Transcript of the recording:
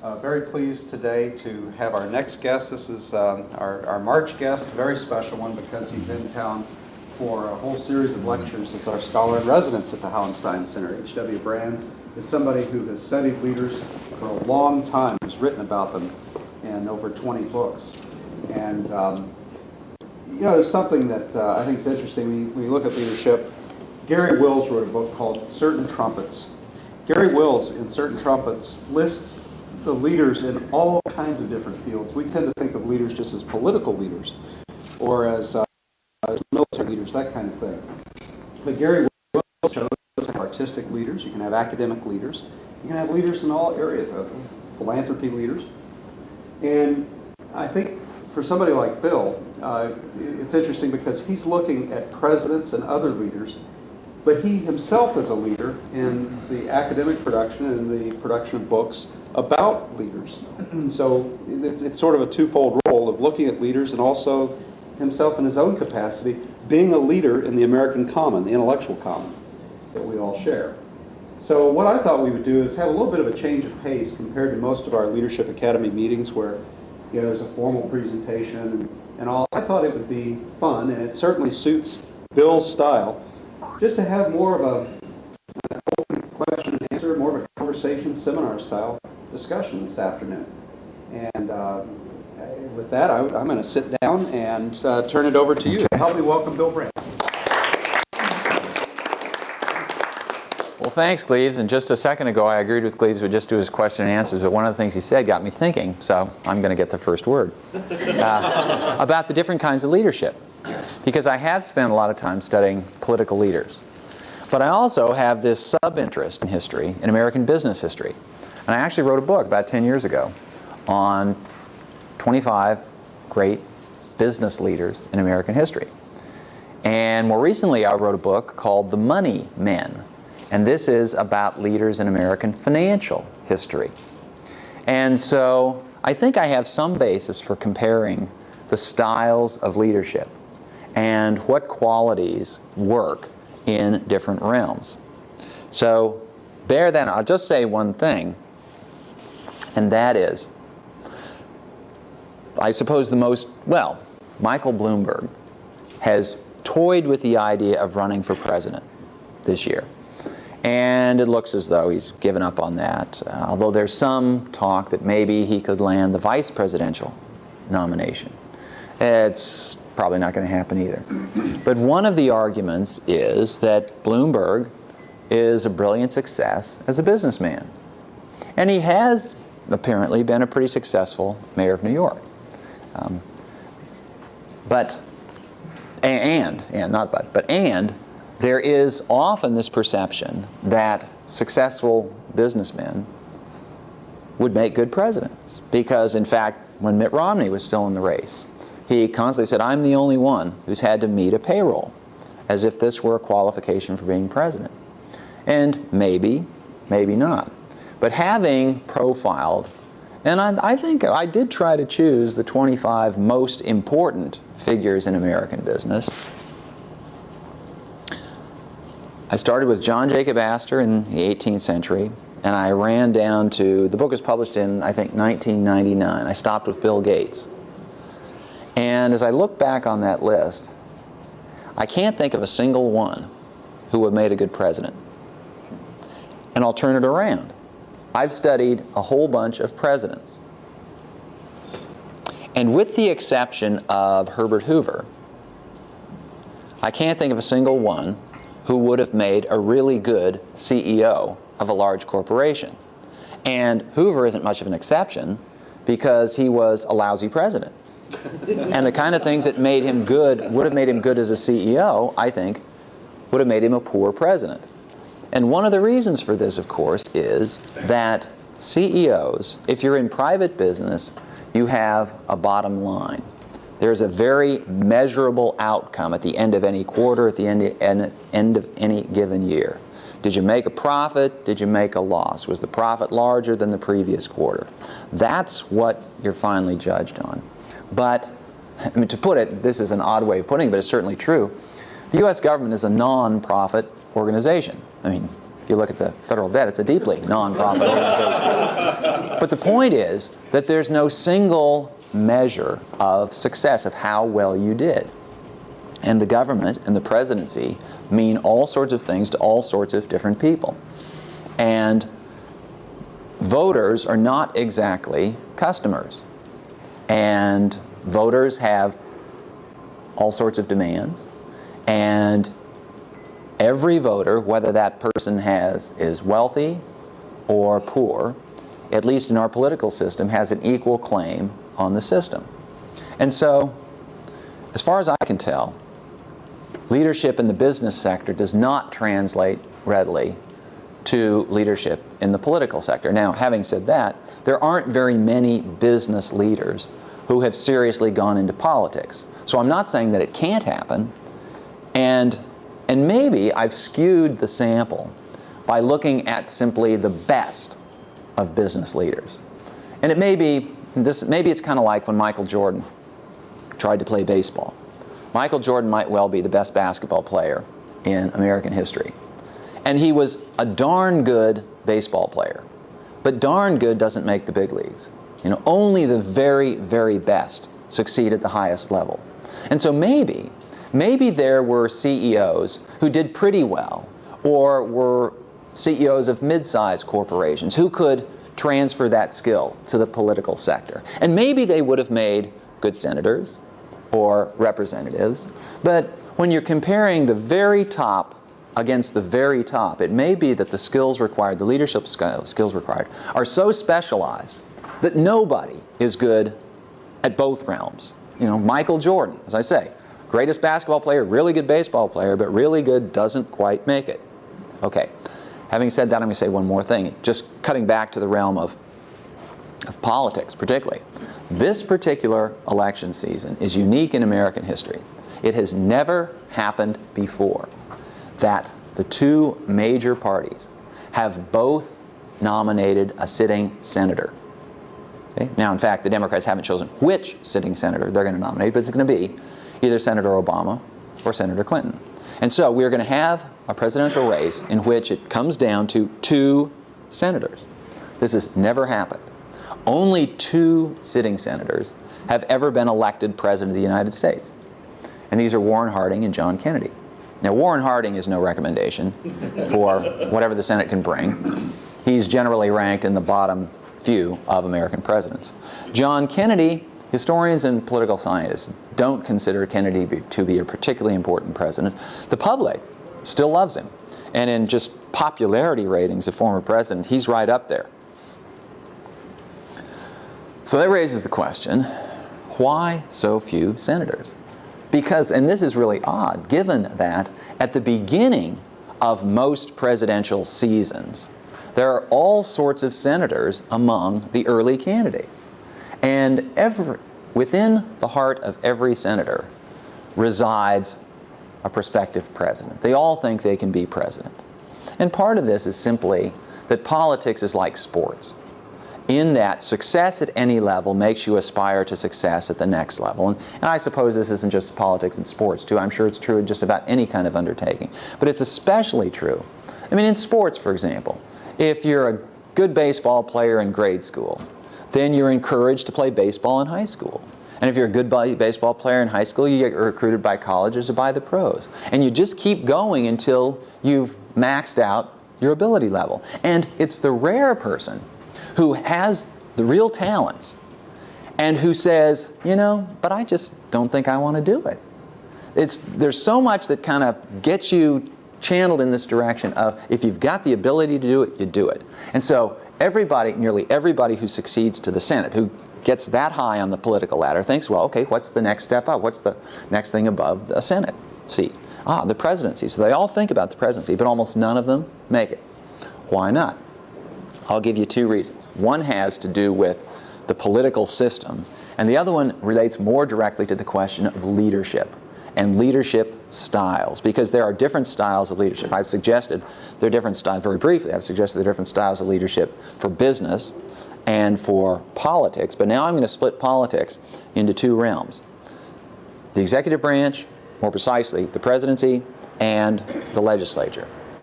Very pleased today to have our next guest. This is our March guest, a very special one because he's in town for a whole series of lectures as our scholar in residence at the Hauenstein Center. H.W. Brands is somebody who has studied leaders for a long time, has written about them in over 20 books. And, you know, there's something that I think is interesting when you look at leadership. Gary Wills wrote a book called Certain Trumpets. Gary Wills, in Certain Trumpets, lists the leaders in all kinds of different fields. We tend to think of leaders just as political leaders or as military leaders, that kind of thing. But Gary Wills shows you have artistic leaders, you can have academic leaders, you can have leaders in all areas, of philanthropy leaders. And I think for somebody like Bill, it's interesting because he's looking at presidents and other leaders, but he himself is a leader in the academic production and the production of books about leaders. So it's sort of a twofold role of looking at leaders and also himself in his own capacity being a leader in the American common, the intellectual common that we all share. So what I thought we would do is have a little bit of a change of pace compared to most of our Leadership Academy meetings where there's a formal presentation and all. I thought it would be fun, and it certainly suits Bill's style, just to have more of an open question and answer, more of a conversation, seminar-style discussion this afternoon. And with that, I'm going to sit down and turn it over to you to help me welcome Bill Brands. Well, thanks, Cleves. And just a second ago, I agreed with Cleves to just do his question and answers, but one of the things he said got me thinking, so I'm going to get the first word, about the different kinds of leadership. Because I have spent a lot of time studying political leaders. But I also have this sub-interest in history, in American business history. And I actually wrote a book about 10 years ago on 25 great business leaders in American history. And more recently, I wrote a book called The Money Men. And this is about leaders in American financial history. And so I think I have some basis for comparing the styles of leadership and what qualities work in different realms. So bear that. I'll just say one thing, and that is, I suppose Michael Bloomberg has toyed with the idea of running for president this year. And it looks as though he's given up on that, although there's some talk that maybe he could land the vice presidential nomination. It's probably not going to happen either. But one of the arguments is that Bloomberg is a brilliant success as a businessman. And he has apparently been a pretty successful mayor of New York. And there is often this perception that successful businessmen would make good presidents. Because in fact, when Mitt Romney was still in the race, he constantly said, I'm the only one who's had to meet a payroll, as if this were a qualification for being president. And maybe not. But having profiled, and I think I did try to choose the 25 most important figures in American business. I started with John Jacob Astor in the 18th century, and I ran down to, the book was published in, I think, 1999. I stopped with Bill Gates. And as I look back on that list, I can't think of a single one who would have made a good president. And I'll turn it around. I've studied a whole bunch of presidents. And with the exception of Herbert Hoover, I can't think of a single one who would have made a really good CEO of a large corporation. And Hoover isn't much of an exception because he was a lousy president. And the kind of things that made him good, would have made him good as a CEO, I think, would have made him a poor president. And one of the reasons for this, of course, is that CEOs, if you're in private business, you have a bottom line. There's a very measurable outcome at the end of any quarter, at the end of any given year. Did you make a profit? Did you make a loss? Was the profit larger than the previous quarter? That's what you're finally judged on. But, I mean, to put it, this is an odd way of putting it, but it's certainly true. The U.S. government is a non-profit organization. I mean, if you look at the federal debt, it's a deeply non-profit organization. But the point is that there's no single measure of success of how well you did. And the government and the presidency mean all sorts of things to all sorts of different people. And voters are not exactly customers. And voters have all sorts of demands. And every voter, whether that person is wealthy or poor, at least in our political system, has an equal claim on the system. And so, as far as I can tell, leadership in the business sector does not translate readily to leadership in the political sector. Now, having said that, there aren't very many business leaders who have seriously gone into politics. So I'm not saying that it can't happen, and maybe I've skewed the sample by looking at simply the best of business leaders. And it may be maybe it's kind of like when Michael Jordan tried to play baseball. Michael Jordan might well be the best basketball player in American history. And he was a darn good baseball player. But darn good doesn't make the big leagues. You know, only the very, very best succeed at the highest level. And so maybe there were CEOs who did pretty well, or were CEOs of mid-sized corporations who could transfer that skill to the political sector. And maybe they would have made good senators or representatives. But when you're comparing the very top against the very top, it may be that the skills required, the leadership skills required, are so specialized that nobody is good at both realms. You know, Michael Jordan, as I say, greatest basketball player, really good baseball player, but really good doesn't quite make it. Okay, having said that, I'm going to say one more thing, just cutting back to the realm of politics particularly. This particular election season is unique in American history. It has never happened before that the two major parties have both nominated a sitting senator. Okay? Now, in fact, the Democrats haven't chosen which sitting senator they're going to nominate, but it's going to be either Senator Obama or Senator Clinton. And so we're going to have a presidential race in which it comes down to two senators. This has never happened. Only two sitting senators have ever been elected President of the United States. And these are Warren Harding and John Kennedy. Now, Warren Harding is no recommendation for whatever the Senate can bring. He's generally ranked in the bottom few of American presidents. John Kennedy, historians and political scientists don't consider Kennedy to be a particularly important president. The public still loves him. And in just popularity ratings of former president, he's right up there. So that raises the question, why so few senators? Because, and this is really odd, given that at the beginning of most presidential seasons, there are all sorts of senators among the early candidates. And within the heart of every senator resides a prospective president. They all think they can be president. And part of this is simply that politics is like sports, in that success at any level makes you aspire to success at the next level. And I suppose this isn't just politics and sports too. I'm sure it's true in just about any kind of undertaking. But it's especially true, I mean, in sports, for example. If you're a good baseball player in grade school, then you're encouraged to play baseball in high school. And if you're a good baseball player in high school, you get recruited by colleges or by the pros. And you just keep going until you've maxed out your ability level. And it's the rare person who has the real talents and who says, you know, but I just don't think I want to do it. There's so much that kind of gets you channeled in this direction of if you've got the ability to do it, you do it. And so nearly everybody who succeeds to the Senate, who gets that high on the political ladder, thinks, well, okay, what's the next step up? What's the next thing above the Senate seat? The presidency. So they all think about the presidency, but almost none of them make it. Why not? I'll give you two reasons. One has to do with the political system, and the other one relates more directly to the question of leadership and leadership styles, because there are different styles of leadership. I've suggested there are different styles, very briefly, I've suggested there are different styles of leadership for business and for politics, but now I'm going to split politics into two realms. The executive branch, more precisely, the presidency and the legislature.